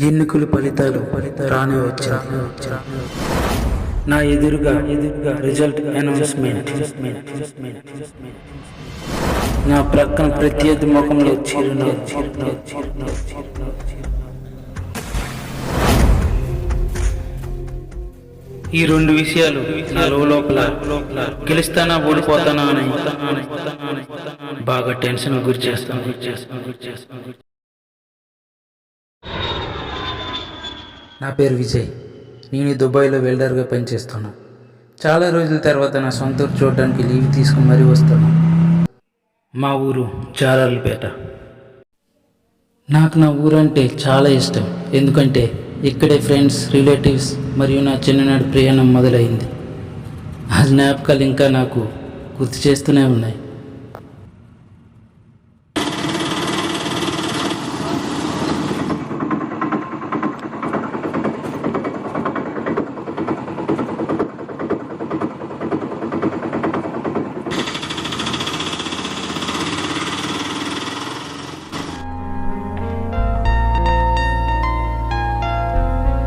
ఎన్నికల ఫలితాలు రానే వచ్చాయి. నా ఎదురుగా రిజల్ట్ అనౌన్స్మెంట్. నా ప్రక్కన ప్రత్యర్థి ముఖంలో చిరునవ్వు. ఈ రెండు విషయాలు నా లోపల గెలుస్తానా ఓడిపోతానా అని బాగా టెన్షన్ గురి చేస్తాను. నా పేరు విజయ్. నేను దుబాయ్లో వెల్డర్గా పనిచేస్తున్నాను. చాలా రోజుల తర్వాత నా సొంత ఊరు చూడడానికి లీవ్ తీసుకుని మరీ వస్తాను. మా ఊరు జారాలపేట. నాకు నా ఊరంటే చాలా ఇష్టం. ఎందుకంటే ఇక్కడే ఫ్రెండ్స్, రిలేటివ్స్ మరియు నా చిన్ననాటి ప్రయాణం మొదలైంది. ఆ జ్ఞాపకాలు ఇంకా నాకు గుర్తు చేస్తూనే ఉన్నాయి.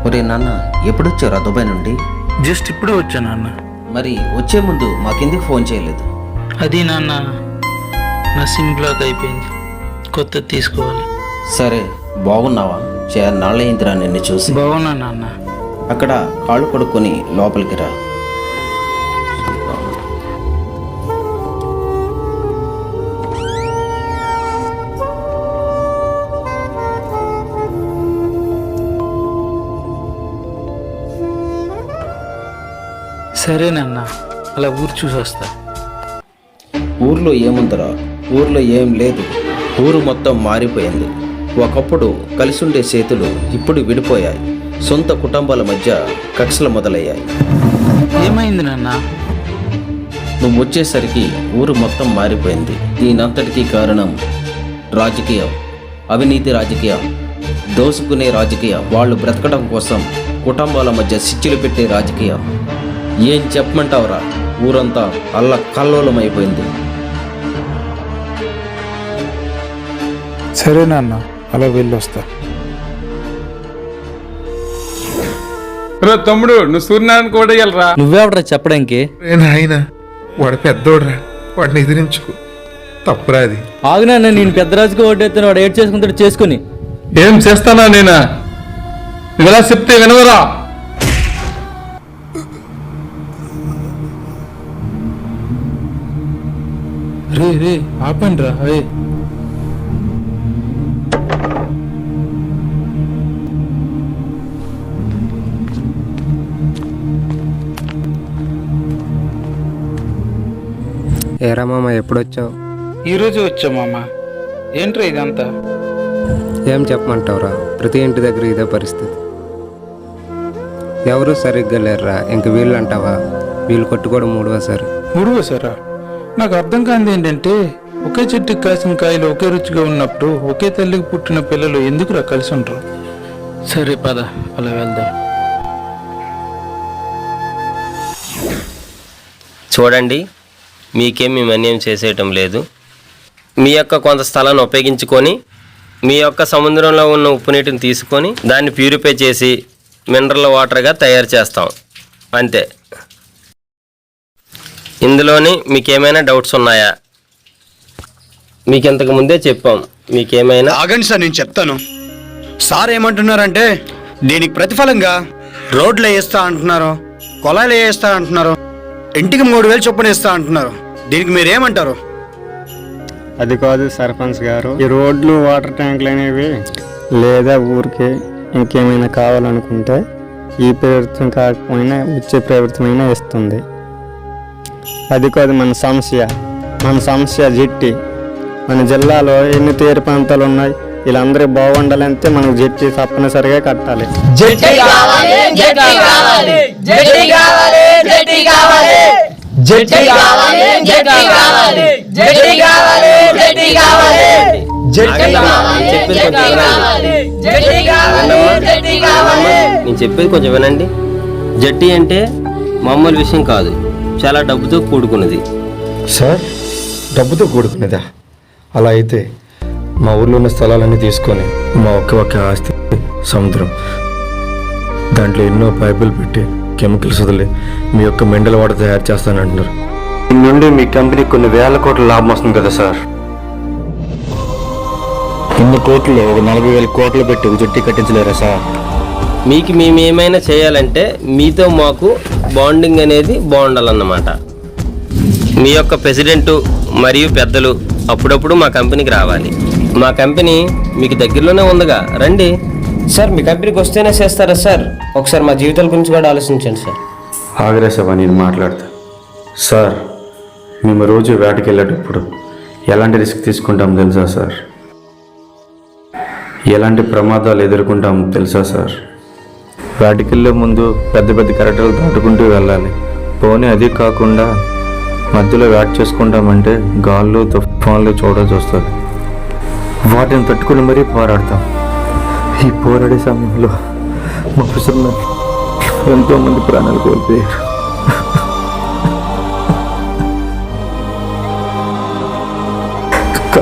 ఒరే నాన్న, ఎప్పుడు వచ్చారా దుబాయ్ నుండి? జస్ట్ ఇప్పుడే వచ్చాను నాన్న. మరి వచ్చే ముందు మాకెందుకు ఫోన్ చేయలేదు? అది నాన్న, నా సిమ్ బ్లాక్ అయిపోయింది, కొత్తది తీసుకోవాలి. సరే, బాగున్నావా? చాలా నాళ్ళయిందిరా నిన్ను చూసి. బాగున్నా నాన్న. అక్కడ కాళ్ళు కొడుకొని లోపలికి రా. సరే నాన్న, అలా ఊరు చూసి వస్తా. ఊర్లో ఏముందరా? ఊర్లో ఏం లేదు. ఊరు మొత్తం మారిపోయింది. ఒకప్పుడు కలిసుండే చేతులు ఇప్పుడు విడిపోయాయి. సొంత కుటుంబాల మధ్య కక్షలు మొదలయ్యాయి. ఏమైంది నాన్న? నువ్వు వచ్చేసరికి ఊరు మొత్తం మారిపోయింది. దీనంతటికీ కారణం రాజకీయం, అవినీతి రాజకీయం, దోసుకునే రాజకీయం, వాళ్ళు బ్రతకడం కోసం కుటుంబాల మధ్య సిచ్చులు పెట్టే రాజకీయం. ఏం చెప్పమంటావురా? ఊరంతా అల్లకల్లోలమైపోయింది. సరే నాన్న, అలా వెళ్ళొస్తా. తమ్ముడు, నువ్వు సూర్యనారాయణ కూడా వెళ్ళరా? నువ్వెవడరా చెప్పడానికి? నాయన, వాడు పెద్దోడ్రా, వాడిని ఎదిరించుకో. తప్పురా అది. ఆగునా, నేను పెద్దరాజుకి ఓటేస్తాను, వాడు ఏడ్ చేసుకుంటాడు చేసుకుని. ఏం చేస్తానా నేనా? నువ్వు ఎలా చెప్తే వినవరా? రే ఆపండి రా. ఏరా మామ, ఎప్పుడొచ్చావు? ఈరోజు వచ్చా మామ. ఏంట్రా ఇదంతా? ఏం చెప్పమంటావురా? ప్రతి ఇంటి దగ్గర ఇదే పరిస్థితి. ఎవరు సరిగ్గా లేరురా. ఇంక వీళ్ళు అంటావా? వీళ్ళు కొట్టుకోవడం మూడవసారి. మూడవసారా? నాకు అర్థం కానిది ఏంటంటే, ఒకే చెట్టుకి కాసిన కాయలు ఒకే రుచిగా ఉన్నప్పుడు ఒకే తల్లికి పుట్టిన పిల్లలు ఎందుకురా కలిసి ఉంటారు? సరే పద, అలా వెళ్దాం. చూడండి, మీకేం మేము అన్యాయం చేసేయటం లేదు. మీ యొక్క కొంత స్థలాన్ని ఉపయోగించుకొని మీ యొక్క సముద్రంలో ఉన్న ఉప్పు నీటిని తీసుకొని దాన్ని ప్యూరిఫై చేసి మినరల్ వాటర్గా తయారు చేస్తాం, అంతే. ఇందులోని మీకేమైనా డౌట్స్ ఉన్నాయా? మీకు ఇంతకు ముందే చెప్పాం. మీకేమైనా? ఆగండి సార్, నేను చెప్తాను. సార్ ఏమంటున్నారంటే, దీనికి ప్రతిఫలంగా రోడ్లు వేస్తా అంటున్నారు, కొలాయిలు వేస్తా అంటున్నారు, ఇంటికి 3000 చొప్పున ఇస్తా అంటున్నారు. దీనికి మీరేమంటారు? అది కాదు సర్పంచ్ గారు, ఈ రోడ్లు, వాటర్ ట్యాంకులు అనేవి లేదా ఊరికి ఇంకేమైనా కావాలనుకుంటే ఈ ప్రభుత్వం కాకపోయినా వచ్చే ప్రభుత్వమైనా ఇస్తుంది. అది కాదు మన సమస్య జెట్టి. మన జిల్లాలో ఎన్ని తీర ప్రాంతాలు ఉన్నాయి, వీళ్ళందరూ బాగుండాలంటే మనకు జెట్టి తప్పనిసరిగా కట్టాలి. నేను చెప్పేది కొంచెం వినండి. జట్టి అంటే మామూలు విషయం కాదు, చాలా డబ్బుతో కూడుకున్నది. సార్, డబ్బుతో కూడుకునేదా? అలా అయితే మా ఊర్లో ఉన్న స్థలాలన్నీ తీసుకొని మా ఒక్క ఆస్తి సముద్రం, దాంట్లో ఎన్నో పైపులు పెట్టి కెమికల్స్ వదిలి మీ యొక్క మినరల్ వాటర్ తయారు చేస్తానంటున్నారు. దీని నుండి మీ కంపెనీకి కొన్ని వేల కోట్ల లాభం వస్తుంది కదా సార్. ఇన్ని కోట్లు ఒక 40,000 కోట్లు పెట్టి ఒక జట్టి కట్టించలేరా సార్? మీకు మేము ఏమైనా చేయాలంటే మీతో మాకు బాండింగ్ అనేది బాగుండాలన్నమాట. మీ యొక్క ప్రెసిడెంటు మరియు పెద్దలు అప్పుడప్పుడు మా కంపెనీకి రావాలి. మా కంపెనీ మీకు దగ్గరలోనే ఉందిగా, రండి. సార్ మీ కంపెనీకి వస్తేనే చేస్తారా సార్? ఒకసారి మా జీవితాల గురించి కూడా ఆలోచించండి సార్. ఆగ్రేసవా నేను మాట్లాడతా సార్. మేము రోజు వేటకి వెళ్ళేటప్పుడు ఎలాంటి రిస్క్ తీసుకుంటాం తెలుసా సార్? ఎలాంటి ప్రమాదాలు ఎదుర్కొంటాం తెలుసా సార్? వేటకి వెళ్ళే ముందు పెద్ద పెద్ద కరెక్టర్లు దాటుకుంటూ వెళ్ళాలి. పోనీ అది కాకుండా మధ్యలో వేట చేసుకుంటామంటే గాళ్ళు తుఫాన్లు చూడాల్సి వస్తుంది. వాటిని తట్టుకుని మరీ పోరాడతాం. ఈ పోరాడే సమయంలో మా ఫిషర్మెన్ ఎంతోమంది ప్రాణాలు కోల్పోయారు.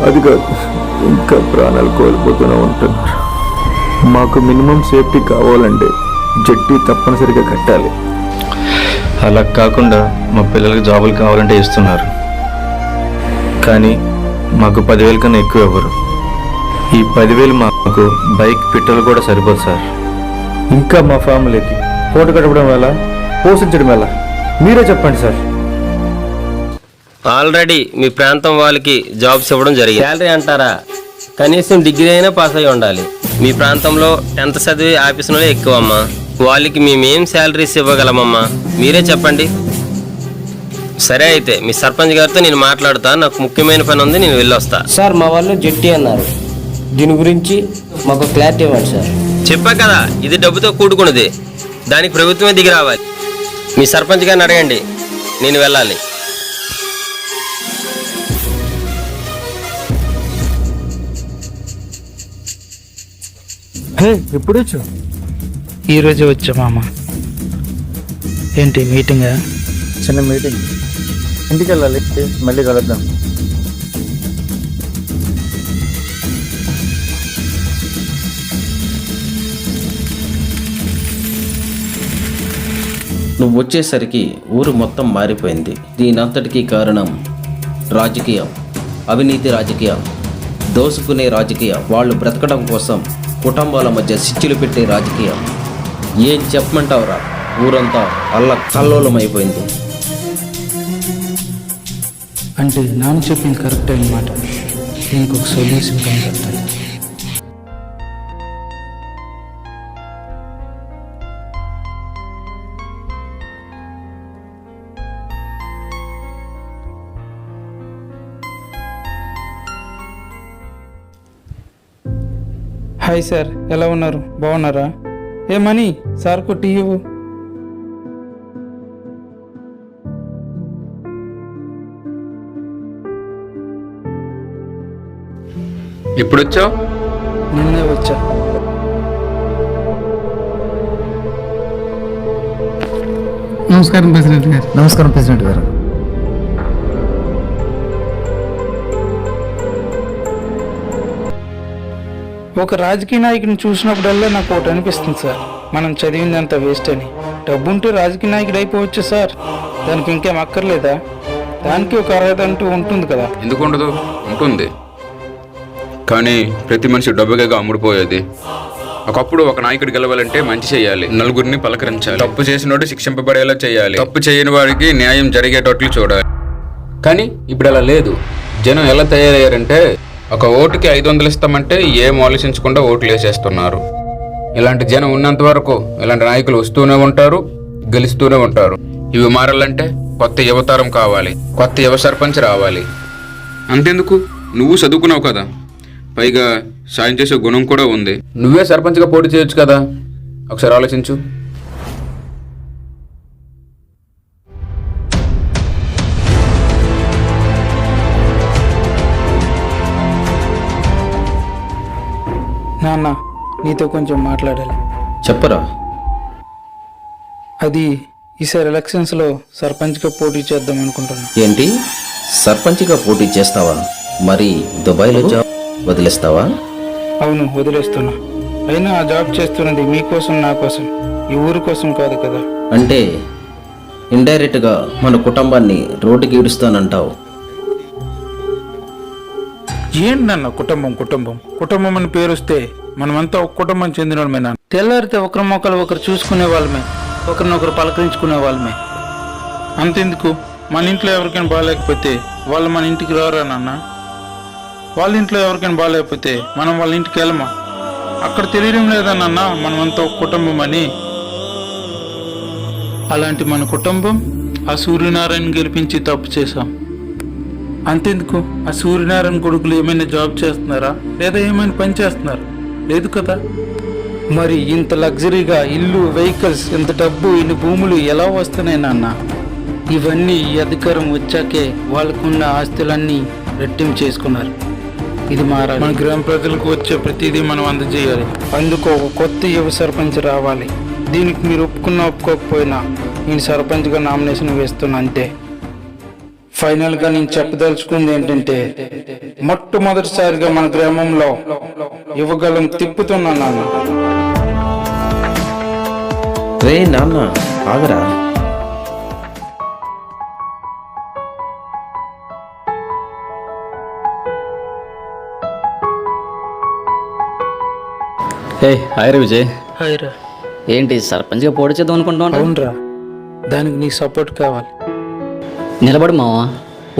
కాదు ఇంకా ప్రాణాలు కోల్పోతూనే ఉంటున్నారు. మాకు మినిమం సేఫ్టీ కావాలంటే జట్టి తప్పనిసరిగా కట్టాలి. అలా కాకుండా మా పిల్లలకి జాబులు కావాలంటే ఇస్తున్నారు, కానీ మాకు 10,000 కన్నా ఎక్కువ ఇవ్వరు. ఈ 10,000 మాకు బైక్ పెట్రోల్ కూడా సరిపోదు సార్. ఇంకా మా ఫ్యామిలీకి పూట గడపడం ఎలా, పోషించడం ఎలా మీరే చెప్పండి సార్. ఆల్రెడీ మీ ప్రాంతం వాళ్ళకి జాబ్స్ ఇవ్వడం జరిగింది. శాలరీ అంటారా, కనీసం డిగ్రీ అయినా పాస్ అయి ఉండాలి. మీ ప్రాంతంలో 10th చదివి ఆఫీసులోనే ఎక్కువ అమ్మా. వాళ్ళకి మేమేం శాలరీస్ ఇవ్వగలమమ్మా, మీరే చెప్పండి. సరే అయితే మీ సర్పంచ్ గారితో నేను మాట్లాడుతా, నాకు ముఖ్యమైన పని ఉంది, నేను వెళ్ళొస్తా. సార్ మా వాళ్ళు జట్టి అన్నారు, దీని గురించి మాకు క్లారిటీ ఇవ్వండి సార్. చెప్పా కదా, ఇది డబ్బుతో కూడుకున్నది, దానికి ప్రభుత్వమే దిగి రావాలి. మీ సర్పంచ్ గారిని అడగండి, నేను వెళ్ళాలి. ఎప్పుడు వచ్చావు? ఈరోజే వచ్చా మామ. ఏంటి మీటింగా? చిన్న మీటింగ్, ఇంటికి వెళ్ళాలి, మళ్ళీ కలుద్దాం. నువ్వు వచ్చేసరికి ఊరు మొత్తం మారిపోయింది. దీనంతటికీ కారణం రాజకీయం, అవినీతి రాజకీయం, దోసుకునే రాజకీయం, వాళ్ళు బ్రతకడం కోసం కుటుంబాల మధ్య సిచ్చులు పెట్టే రాజకీయం. ఏం చెప్పమంటావురా? ఊరంతా అల్లకల్లోలమైపోయింది. అంటే నాన్న చెప్పింది కరెక్టే అన్నమాట. దీనికి ఒక సొల్యూషన్ కనిపెట్టాలి. హాయ్ సార్, ఎలా ఉన్నారు? బాగున్నారా? ఏ మనీ సార్కు టీ ఇవ్వు. ఇప్పుడు వచ్చావు? నిన్నే వచ్చా. నమస్కారం ప్రెసిడెంట్ గారు. నమస్కారం ప్రెసిడెంట్ గారు. ఒక రాజకీయ నాయకుడిని చూసినప్పుడల్లా నాకు ఒకటి అనిపిస్తుంది సార్, మనం చదివిందంత వేస్ట్ అని. డబ్బుంటే రాజకీయ నాయకుడు అయిపోవచ్చు సార్, దానికి ఇంకేం అక్కర్లేదా? దానికి ఒక అర్హత అంటూ ఉంటుంది కదా. ఎందుకు ఉండదు? ఉంటుంది. కానీ ప్రతి మనిషి డబ్బుగా అమ్ముడుపోయేది. ఒకప్పుడు ఒక నాయకుడు గెలవాలంటే మంచి చేయాలి, నలుగురిని పలకరించాలి, తప్పు చేసినోడు శిక్షింపబడేలా చేయాలి, తప్పు చేయని వారికి న్యాయం జరిగేటట్లు చూడాలి. కానీ ఇప్పుడు అలా లేదు. జనం ఎలా తయారయ్యారంటే, ఒక ఓటుకి 500 ఇస్తామంటే ఏం ఆలోచించకుండా ఓట్లు వేసేస్తున్నారు. ఇలాంటి జనం ఉన్నంత వరకు ఇలాంటి నాయకులు వస్తూనే ఉంటారు, గెలుస్తూనే ఉంటారు. ఇవి మారాలంటే కొత్త యువతరం కావాలి, కొత్త యువ సర్పంచ్ రావాలి. అంతెందుకు, నువ్వు చదువుకున్నావు కదా, పైగా సాయం చేసే గుణం కూడా ఉంది. నువ్వే సర్పంచ్గా పోటీ చేయొచ్చు కదా, ఒకసారి ఆలోచించు. నాన్న, నీతో కొంచెం మాట్లాడాలి. చెప్పరా? అది ఈసారి ఎలక్షన్స్లో సర్పంచ్గా పోటీ చేద్దాం అనుకుంటున్నా. ఏంటి, సర్పంచ్గా పోటీ చేస్తావా? మరి దుబాయ్లో జాబ్? వదిలేస్తావా? అవును, వదిలేస్తున్నా. అయినా ఆ జాబ్ చేస్తున్నది మీకోసం, నా కోసం, ఈ ఊరి కోసం కాదు కదా. అంటే ఇండైరెక్ట్గా మన కుటుంబాన్ని రోడ్డుకి ఈడుస్తానంటావు. ఏంటన్న కుటుంబం కుటుంబం కుటుంబం అని పేరు వస్తే మనమంతా ఒక కుటుంబం చెందినోళ్ళమేనా? తెల్లారితే ఒకరి మొక్కలు ఒకరు చూసుకునే వాళ్ళమే, ఒకరినొకరు పలకరించుకునే వాళ్ళమే. అంతెందుకు, మన ఇంట్లో ఎవరికైనా బాగాలేకపోతే వాళ్ళు మన ఇంటికి రారా నాన్న? వాళ్ళ ఇంట్లో ఎవరికైనా బాగాలేకపోతే మనం వాళ్ళ ఇంటికి వెళ్ళమా? అక్కడ తెలియడం లేదా నాన్న మనమంతా ఒక కుటుంబం అని? అలాంటి మన కుటుంబం ఆ సూర్యనారాయణ గెలిపించి తప్పు చేశాం. అంతెందుకు, ఆ సూర్యనారాయణ కొడుకులు ఏమైనా జాబ్ చేస్తున్నారా లేదా ఏమైనా పని చేస్తున్నారా? లేదు కదా. మరి ఇంత లగ్జరీగా ఇల్లు, వెహికల్స్, ఇంత డబ్బు, ఇన్ని భూములు ఎలా వస్తున్నాయి నాన్న? ఇవన్నీ ఈ అధికారం వచ్చాకే వాళ్ళకున్న ఆస్తులన్నీ రెట్టింపు చేసుకున్నారు. ఇది మారాలి. మన గ్రామ ప్రజలకు వచ్చే ప్రతిదీ మనం అందజేయాలి. అందుకు ఒక కొత్త యువ సర్పంచ్ రావాలి. దీనికి మీరు ఒప్పుకోకపోయినా నేను సర్పంచ్గా నామినేషన్ వేస్తున్నా అంతే. ఫైనల్గా నేను చెప్పదలుచుకుంది ఏంటంటే, మొట్టమొదటిసారిగా మన గ్రామంలో యువగలం తిప్పుతున్నా నాన్న. రే నాన్న, ఆగరా. హాయ్ రా విజయ్. హాయ్రా. ఏంటి సర్పంచ్గా పోటీ చేద్దాం అనుకుంటున్నావు? అవునరా, దానికి నీ సపోర్ట్ కావాలి. నిలబడు మావా,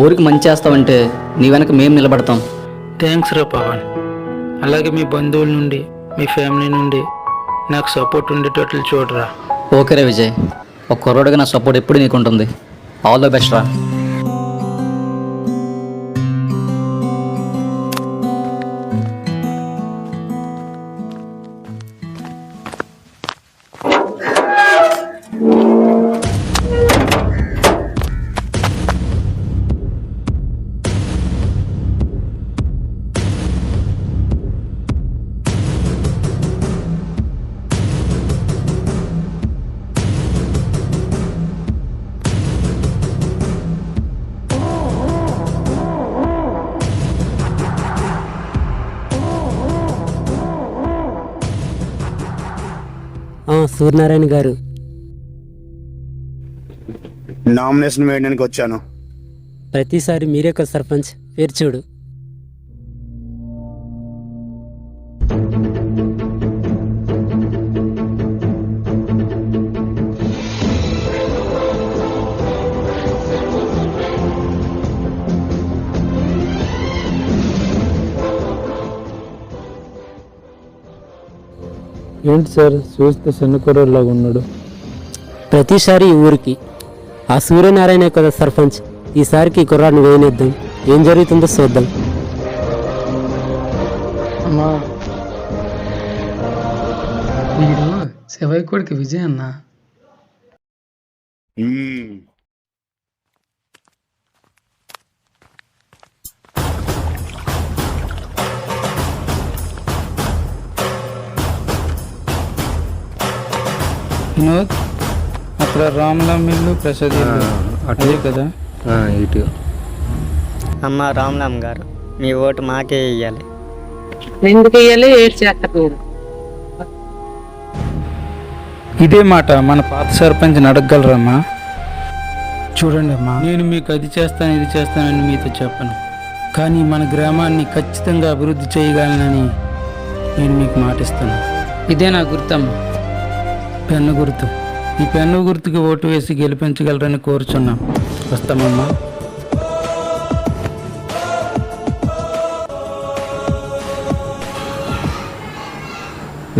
ఊరికి మంచి చేస్తావంటే నీ వెనక మేము నిలబడతాం. థ్యాంక్స్ రా పవన్. అలాగే మీ బంధువుల నుండి, మీ ఫ్యామిలీ నుండి నాకు సపోర్ట్ ఉండేటట్లు చూడరా. ఓకే రా విజయ్, ఒక కుర్రోడుగా నా సపోర్ట్ ఎప్పుడు నీకు ఉంటుంది. ఆల్ ద బెస్ట్ రా. సూర్యనారాయణ గారు, నామినేషన్ వేయడానికి వచ్చాను. ప్రతిసారి మీరే కదా సర్పంచ్, పేరు చూడు. ఏంటి సార్, చూస్తే చిన్న కుర్రోడ్లాగా ఉన్నాడు. ప్రతిసారి ఈ ఊరికి ఆ సూర్యనారాయణ కదా సర్పంచ్. ఈసారికి ఈ కుర్రాడిని వేయనిద్దాం, ఏం జరుగుతుందో చూద్దాం. అమ్మా, వీడు శివయ్య కొడుకు విజయ్ అన్న. వినోద్, అక్కడ రామ్లామ్ ఇల్లు, ప్రసాద్ ఇల్లు అదే కదా. ఇటు అమ్మ రామ్లామ్ గారు, మీ ఓటు మాకే వేయాలి. ఎందుకు వేయాలి? ఏడు చేస్తారు. ఇదే మాట మన పాత సర్పంచ్ని అడగగలరమ్మా? చూడండి అమ్మా, నేను మీకు అది చేస్తాను ఇది చేస్తానని మీతో చెప్పను, కానీ మన గ్రామాన్ని ఖచ్చితంగా అభివృద్ధి చేయగలనని నేను మీకు మాటిస్తాను. ఇదే నా గుర్తమ్మా. పెన్ను గుర్తు. ఈ పెన్ను గుర్తుకి ఓటు వేసి గెలిపించగలరని కోరుచున్నాం. వస్తామమ్మా.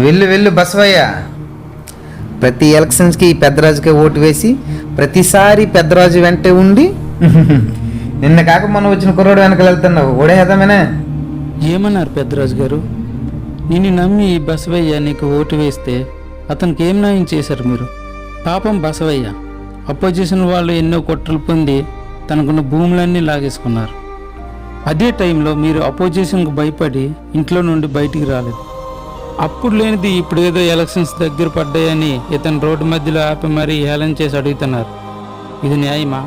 వెళ్ళు వెళ్ళు బసవయ్య. ప్రతి ఎలక్షన్స్కి ఈ పెద్దరాజుకే ఓటు వేసి ప్రతిసారి పెద్దరాజు వెంటే ఉండి నిన్న కాక మనం వచ్చిన కుర్రోడు వెనకాల వెళ్తున్నావు. ఓడే హేదమేనా? ఏమన్నారు పెద్దరాజు గారు? నిన్ను నమ్మి ఈ బసవయ్య నీకు ఓటు వేస్తే అతనికి ఏం న్యాయం చేశారు మీరు? పాపం బసవయ్య, అపోజిషన్ వాళ్ళు ఎన్నో కుట్రలు పొంది తనకున్న భూములన్నీ లాగేసుకున్నారు. అదే టైంలో మీరు అపోజిషన్కు భయపడి ఇంట్లో నుండి బయటికి రాలేదు. అప్పుడు లేనిది ఇప్పుడు ఏదో ఎలక్షన్స్ దగ్గర పడ్డాయని ఇతను రోడ్డు మధ్యలో ఆపి మరీ హేళన చేసి అడుగుతున్నారు. ఇది న్యాయమా?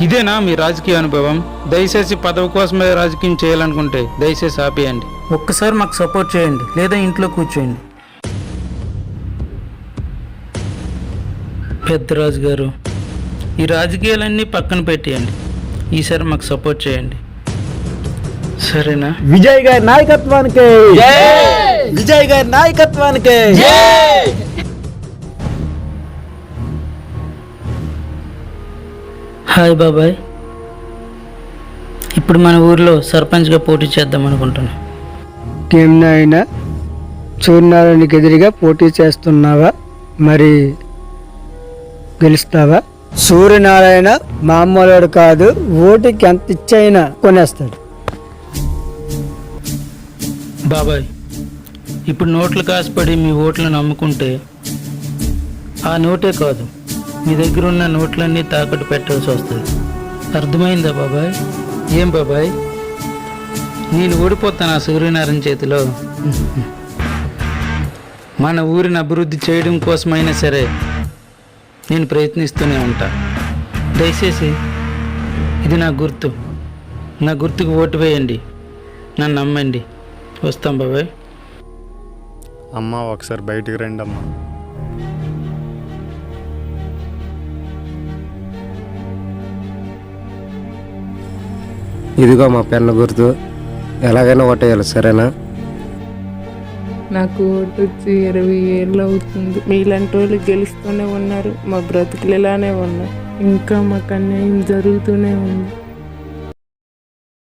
ఇదేనా మీ రాజకీయ అనుభవం? దయచేసి పదవి కోసమే రాజకీయం చేయాలనుకుంటే దయచేసి ఆపేయండి. ఒక్కసారి మాకు సపోర్ట్ చేయండి, లేదా ఇంట్లో కూర్చోండి. పెద్దరాజు గారు, ఈ రాజకీయాలన్నీ పక్కన పెట్టేయండి. ఈసారి మాకు సపోర్ట్ చేయండి, సరేనా? విజయ్ గారి నాయకత్వానికి, విజయ్ గారి నాయకత్వానికి. హాయ్ బాబాయ్, ఇప్పుడు మన ఊర్లో సర్పంచ్గా పోటీ చేద్దాం అనుకుంటున్నాను. ఏమైనా సూర్యనారాయణకి ఎదురుగా పోటీ చేస్తున్నావా? మరి గెలుస్తావా? సూర్యనారాయణ మామూలుడు కాదు, ఓటుకి ఎంత ఇచ్చైనా కొనేస్తాడు. బాబాయ్, ఇప్పుడు నోట్లు కాసుపడి మీ ఓట్లను అమ్ముకుంటే ఆ నోటే కాదు, మీ దగ్గర ఉన్న నోట్లన్నీ తాకట్టు పెట్టాల్సి వస్తుంది. అర్థమైందా బాబాయ్? ఏం బాబాయ్, నేను ఓడిపోతాను ఆ సూర్యనారాయణ చేతిలో? మన ఊరిని అభివృద్ధి చేయడం కోసమైనా సరే నేను ప్రయత్నిస్తూనే ఉంటా. దయచేసి ఇది నా గుర్తుకు ఓటు వేయండి, నన్ను నమ్మండి. వస్తాం బాబాయ్. అమ్మ ఒకసారి బయటికి రండి అమ్మా. ఇదిగో మా పెన్ను గుర్తు, ఎలాగైనా ఓటేయాలి, సరేనా? నాకు ఓటు వచ్చి 20 ఏళ్ళు అవుతుంది. మీలాంటి వాళ్ళు గెలుస్తూనే ఉన్నారు, మా బ్రతుకులు ఇలానే ఉన్నాయి. ఇంకా మాకు అన్యాయం జరుగుతూనే ఉంది.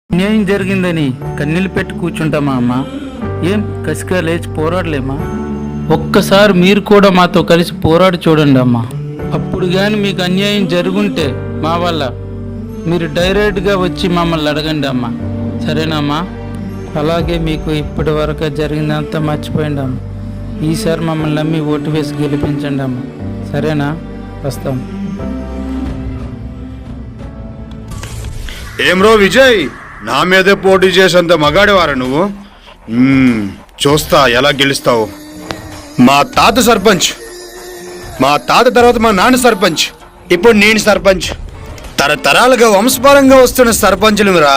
అన్యాయం జరిగిందని కన్నీళ్ళు పెట్టి కూర్చుంటామా అమ్మా? ఏం కసిగా లేచి పోరాడలేమా? ఒక్కసారి మీరు కూడా మాతో కలిసి పోరాడి చూడండి అమ్మా. అప్పుడు కానీ మీకు అన్యాయం జరుగుంటే మా వల్ల మీరు డైరెక్ట్గా వచ్చి మమ్మల్ని అడగండి అమ్మా, సరేనమ్మా? అలాగే మీకు ఇప్పటి వరకు జరిగిందంతా మర్చిపోయింది అమ్మా. ఈసారి మమ్మల్ని నమ్మి ఓటు వేసి గెలిపించండి అమ్మా, సరేనా? వస్తాం. ఏమ్రో విజయ్, నా మీదే పోటీ చేసేంత మగాడివారా నువ్వు? చూస్తా ఎలా గెలుస్తావు. మా తాత సర్పంచ్, మా తాత తర్వాత మా నాన్న సర్పంచ్, ఇప్పుడు నేను సర్పంచ్. తరతరాలుగా వంశపరంగా వస్తున్న సర్పంచులురా.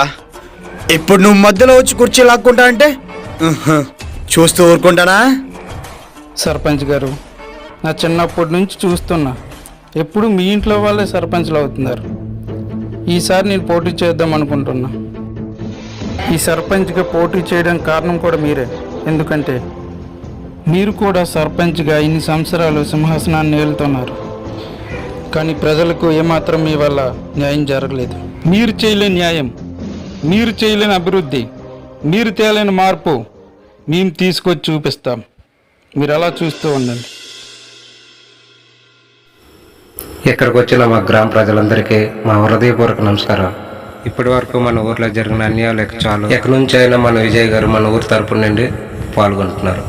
ఇప్పుడు నువ్వు మధ్యలో వచ్చి కుర్చీ లాక్కుంటా అంటే చూస్తూ ఊరుకుంటానా? సర్పంచ్ గారు, నా చిన్నప్పటి నుంచి చూస్తున్నా, ఎప్పుడు మీ ఇంట్లో వాళ్ళే సర్పంచ్లు అవుతున్నారు. ఈసారి నేను పోటీ చేద్దాం అనుకుంటున్నా. ఈ సర్పంచ్గా పోటీ చేయడం కారణం కూడా మీరే. ఎందుకంటే మీరు కూడా సర్పంచ్గా ఇన్ని సంవత్సరాలు సింహాసనాన్ని ఏలుతున్నారు, కానీ ప్రజలకు ఏమాత్రం మీ వల్ల న్యాయం జరగలేదు. మీరు చేయలేని న్యాయం, మీరు చేయలేని అభివృద్ధి, మీరు తేలేని మార్పు మేము తీసుకొచ్చి చూపిస్తాం. మీరు అలా చూస్తూ ఉండండి. ఇక్కడికి వచ్చిన మా గ్రామ ప్రజలందరికీ మా హృదయపూర్వక నమస్కారం. ఇప్పటి వరకు మన ఊర్లో జరిగిన అన్యాయాలు చాలు. ఎక్కడి నుంచి అయినా మన విజయ్ గారు మన ఊరి తరపు నుండి పాల్గొంటున్నారు.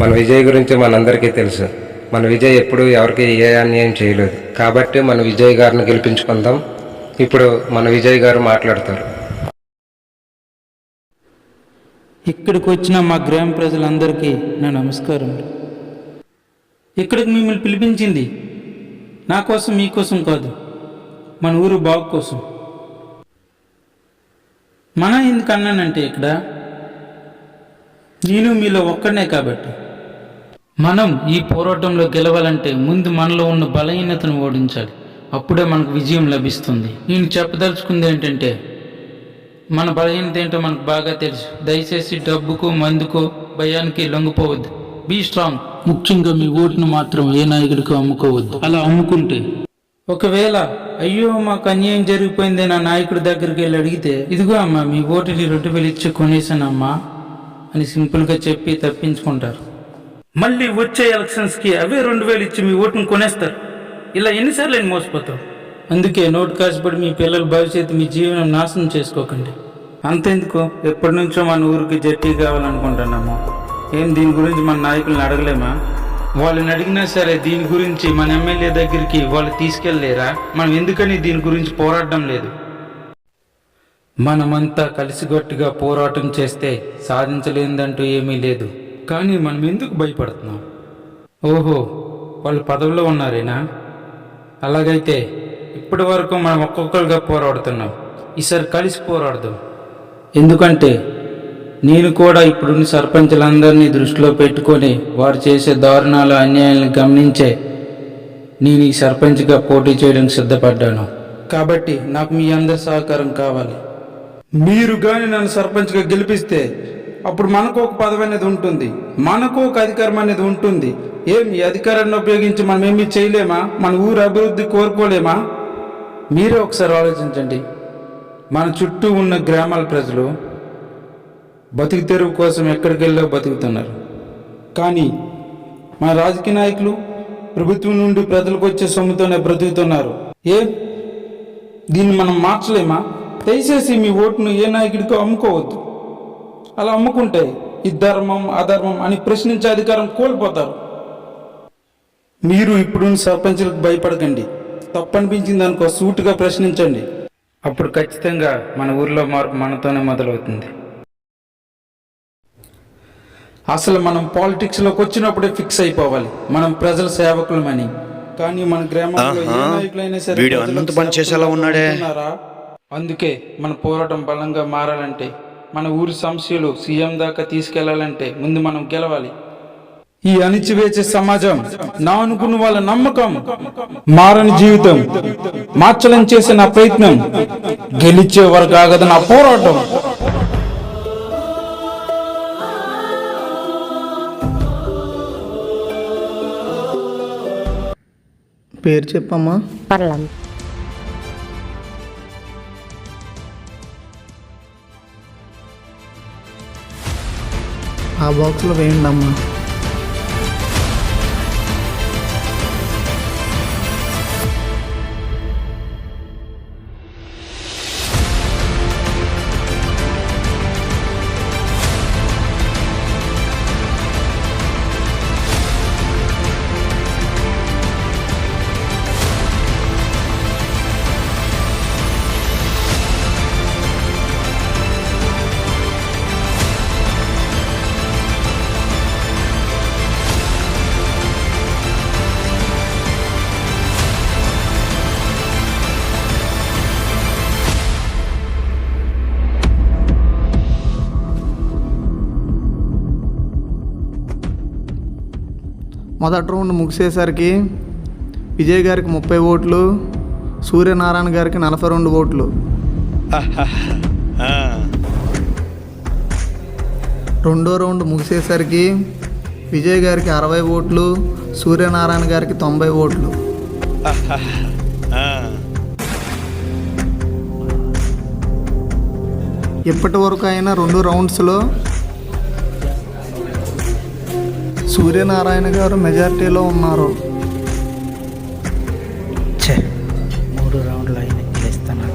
మన విజయ్ గురించి మనందరికీ తెలుసు. మన విజయ్ ఎప్పుడు ఎవరికి ఏ అన్యాయం చేయలేదు. కాబట్టి మన విజయ్ గారిని గెలిపించుకుందాం. ఇప్పుడు మన విజయ్ గారు మాట్లాడతారు. ఇక్కడికి వచ్చిన మా గ్రామ ప్రజలందరికీ నా నమస్కారం. ఇక్కడికి మిమ్మల్ని పిలిపించింది నా కోసం, మీకోసం కాదు, మన ఊరు బాగు కోసం. మన ఎందుకు అన్నానంటే, ఇక్కడ నేను మీలో ఒక్కడనే కాబట్టి. మనం ఈ పోరాటంలో గెలవాలంటే ముందు మనలో ఉన్న బలహీనతను ఓడించాలి. అప్పుడే మనకు విజయం లభిస్తుంది. నేను చెప్పదలుచుకుంది ఏంటంటే, మన బలహీనత ఏంటో మనకు బాగా తెలుసు. దయచేసి డబ్బుకు, మందుకు, భయానికి లొంగిపోవద్దు. Be strong. ముఖ్యంగా మీ ఓటును మాత్రం ఏ నాయకుడికి అమ్ముకోవద్దు. అలా అమ్ముకుంటే ఒకవేళ అయ్యో మాకు అన్యాయం జరిగిపోయింది నా నాయకుడి దగ్గరికి వెళ్ళి అడిగితే, ఇదిగో అమ్మా మీ ఓటుని 2000 ఇచ్చి కొనేసానమ్మా అని సింపుల్గా చెప్పి తప్పించుకుంటారు. మళ్ళీ వచ్చే ఎలక్షన్స్కి అవే 2000 ఇచ్చి మీ ఓటును కొనేస్తారు. ఇలా ఎన్నిసార్లు నేను మోసపోతావు. అందుకే నోటు కాసిపడి మీ పిల్లల భవిష్యత్తు, మీ జీవనం నాశనం చేసుకోకండి. అంతెందుకు, ఎప్పటి నుంచో మన ఊరికి జట్టి కావాలనుకుంటున్నాము. ఏం దీని గురించి మన నాయకులను అడగలేమా? వాళ్ళని అడిగినా సరే దీని గురించి మన ఎమ్మెల్యే దగ్గరికి వాళ్ళు తీసుకెళ్ళలేరా? మనం ఎందుకని దీని గురించి పోరాడడం లేదు? మనమంతా కలిసిగట్టుగా పోరాటం చేస్తే సాధించలేదంటూ ఏమీ లేదు. కానీ మనం ఎందుకు భయపడుతున్నాం? ఓహో, వాళ్ళు పదవిలో ఉన్నారేనా? అలాగైతే ఇప్పటి వరకు మనం ఒక్కొక్కరుగా పోరాడుతున్నాం. ఈసారి కలిసి పోరాడదాం. ఎందుకంటే నేను కూడా ఇప్పుడున్న సర్పంచులందరినీ దృష్టిలో పెట్టుకొని వారు చేసే దారుణాల అన్యాయాలను గమనించే నేను ఈ సర్పంచ్గా పోటీ చేయడానికి సిద్ధపడ్డాను. కాబట్టి నాకు మీ అందరి సహకారం కావాలి. మీరు కానీ నన్ను సర్పంచ్గా గెలిపిస్తే అప్పుడు మనకు ఒక పదవి అనేది ఉంటుంది, మనకు ఒక అధికారం అనేది ఉంటుంది. ఈ అధికారాన్ని ఉపయోగించి మనం ఏమీ చేయలేమా? మన ఊరు అభివృద్ధి కోరుకోలేమా? మీరే ఒకసారి ఆలోచించండి. మన చుట్టూ ఉన్న గ్రామాల ప్రజలు బతుకు తెరువు కోసం ఎక్కడికి వెళ్ళో బతుకుతున్నారు. కానీ మన రాజకీయ నాయకులు ప్రభుత్వం నుండి ప్రజలకు వచ్చే సొమ్ముతోనే బ్రతుకుతున్నారు. దీన్ని మనం మార్చలేమా? దయచేసి మీ ఓటును ఏ నాయకుడికో అమ్ముకోవద్దు. అలా అమ్ముకుంటే ఈ ధర్మం అధర్మం అని ప్రశ్నించే అధికారం కోల్పోతారు. మీరు ఇప్పుడున్న సర్పంచులకు భయపడకండి. తప్పనిపించింది అనుకో సూటుగా ప్రశ్నించండి. అప్పుడు ఖచ్చితంగా మన ఊర్లో మార్పు మనతోనే మొదలవుతుంది. అసలు మనం పాలిటిక్స్లోకి వచ్చినప్పుడే ఫిక్స్ అయిపోవాలి మనం ప్రజల సేవకులమని. కానీ మన గ్రామంలో ఏ నాయకులైనా సరే అనంత పని చేసేలా ఉన్నాడే. అందుకే మన పోరాటం బలంగా మారాలంటే, మన ఊరి సమస్యలు సీఎం దాకా తీసుకెళ్లాలంటే ముందు మనం గెలవాలి. ఈ అణిచివేసే సమాజం, నా అనుకున్న వాళ్ళ నమ్మకం, మారని జీవితం మార్చలని చేసే నా ప్రయత్నం, గెలిచే వరకు ఆగదు నా పోరాటం. పేరు చెప్పమ్మా. పర్లం. ఆ బాక్స్లో వేయండి అమ్మా. మొదటి రౌండ్ ముగిసేసరికి విజయ్ గారికి 30 ఓట్లు, సూర్యనారాయణ గారికి 42 ఓట్లు. రెండో రౌండ్ ముగిసేసరికి విజయ్ గారికి 60 ఓట్లు, సూర్యనారాయణ గారికి 90 ఓట్లు. ఇప్పటి వరకు అయిన 2 రౌండ్స్లో సూర్యనారాయణ గారు మెజారిటీలో ఉన్నారు. 3 రౌండ్లు అయినా గెలుస్తాను.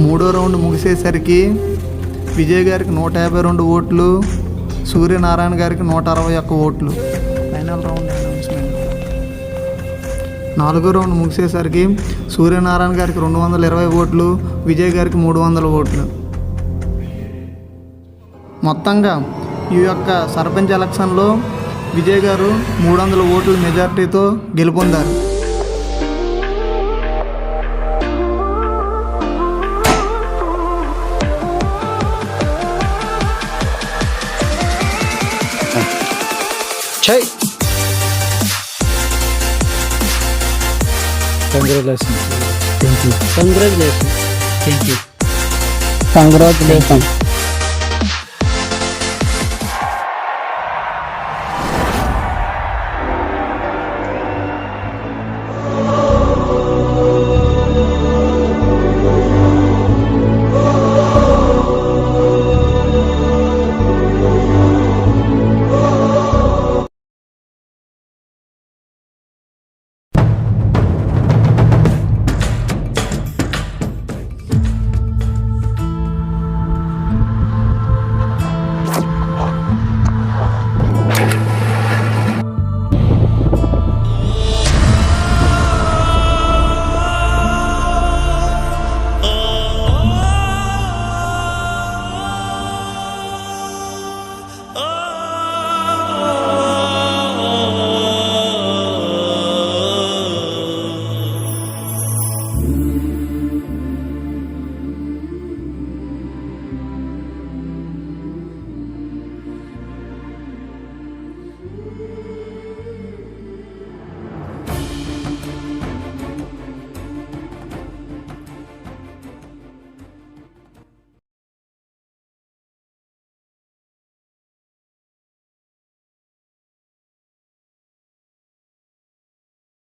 3వ రౌండ్ ముగిసేసరికి విజయ్ గారికి 152 ఓట్లు, సూర్యనారాయణ గారికి 161 ఓట్లు. Final round announcement. 4వ రౌండ్ ముగిసేసరికి సూర్యనారాయణ గారికి 220 ఓట్లు, విజయ్ గారికి 300 ఓట్లు. మొత్తంగా ఈ యొక్క సర్పంచ్ ఎలక్షన్లో విజయ్ గారు 300 ఓట్ల మెజార్టీతో గెలుపొందారు. కంగ్రాచులేషన్స్. Thank you. కంగ్రాచులేషన్.